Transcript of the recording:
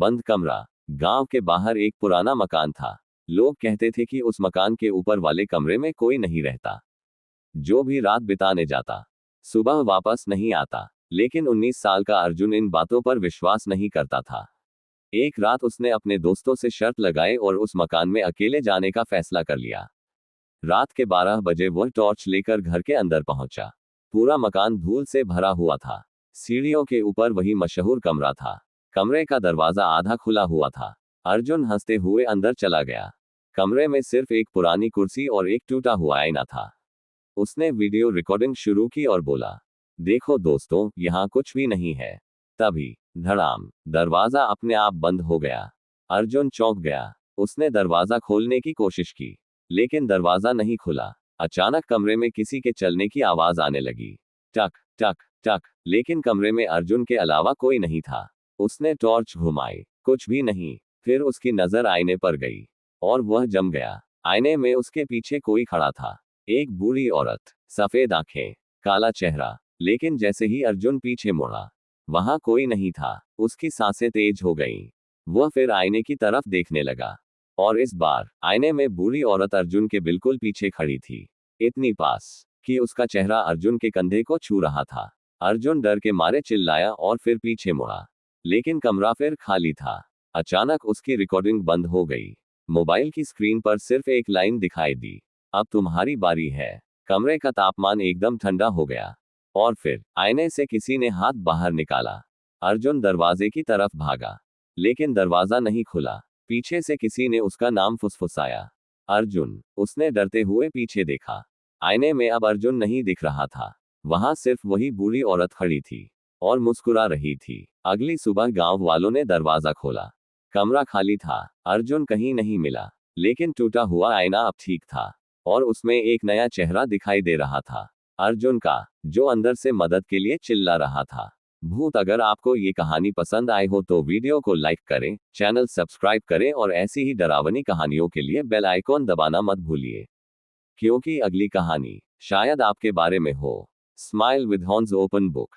बंद कमरा। गांव के बाहर एक पुराना मकान था। लोग कहते थे कि उस मकान के ऊपर वाले कमरे में कोई नहीं रहता। जो भी रात बिताने जाता, सुबह वापस नहीं आता। लेकिन 19 साल का अर्जुन इन बातों पर विश्वास नहीं करता था। एक रात उसने अपने दोस्तों से शर्त लगाई और उस मकान में अकेले जाने का फैसला कर लिया। रात के 12 बजे वह टॉर्च लेकर घर के अंदर पहुंचा। पूरा मकान धूल से भरा हुआ था। सीढ़ियों के ऊपर वही मशहूर कमरा था। कमरे का दरवाजा आधा खुला हुआ था। अर्जुन हंसते हुए अंदर चला गया। कमरे में सिर्फ एक पुरानी कुर्सी और एक टूटा हुआ आईना था। उसने वीडियो रिकॉर्डिंग शुरू की और बोला, देखो दोस्तों, यहाँ कुछ भी नहीं है। तभी धड़ाम, दरवाजा अपने आप बंद हो गया। अर्जुन चौंक गया। उसने दरवाजा खोलने की कोशिश की, लेकिन दरवाजा नहीं खुला। अचानक कमरे में किसी के चलने की आवाज आने लगी। टक टक टक। लेकिन कमरे में अर्जुन के अलावा कोई नहीं था। उसने टॉर्च घुमाई, कुछ भी नहीं। फिर उसकी नजर आईने पर गई और वह जम गया। आईने में उसके पीछे कोई खड़ा था। एक बूढ़ी औरत, सफेद आंखें, काला चेहरा। लेकिन जैसे ही अर्जुन पीछे मुड़ा, वहां कोई नहीं था। उसकी सांसें तेज हो गईं। वह फिर आईने की तरफ देखने लगा, और इस बार आईने में बूढ़ी औरत अर्जुन के बिल्कुल पीछे खड़ी थी। इतनी पास कि उसका चेहरा अर्जुन के कंधे को छू रहा था। अर्जुन डर के मारे चिल्लाया और फिर पीछे मुड़ा, लेकिन कमरा फिर खाली था। अचानक उसकी रिकॉर्डिंग बंद हो गई। मोबाइल की स्क्रीन पर सिर्फ एक लाइन दिखाई दी, अब तुम्हारी बारी है। कमरे का तापमान एकदम ठंडा हो गया। और फिर आईने से किसी ने हाथ बाहर निकाला। अर्जुन दरवाजे की तरफ भागा, लेकिन दरवाजा नहीं खुला। पीछे से किसी ने उसका नाम फुसफुसाया, अर्जुन। उसने डरते हुए पीछे देखा। आईने में अब अर्जुन नहीं दिख रहा था। वहां सिर्फ वही बूढ़ी औरत खड़ी थी और मुस्कुरा रही थी। अगली सुबह गांव वालों ने दरवाजा खोला। कमरा खाली था। अर्जुन कहीं नहीं मिला, लेकिन टूटा हुआ आईना अब ठीक था और उसमें एक नया चेहरा दिखाई दे रहा था, अर्जुन का, जो अंदर से मदद के लिए चिल्ला रहा था। भूत, अगर आपको ये कहानी पसंद आई हो तो वीडियो को लाइक करें, चैनल सब्सक्राइब करें और ऐसी ही डरावनी कहानियों के लिए बेल आइकॉन दबाना मत भूलिए, क्योंकि अगली कहानी शायद आपके बारे में हो। Smile with horns open book.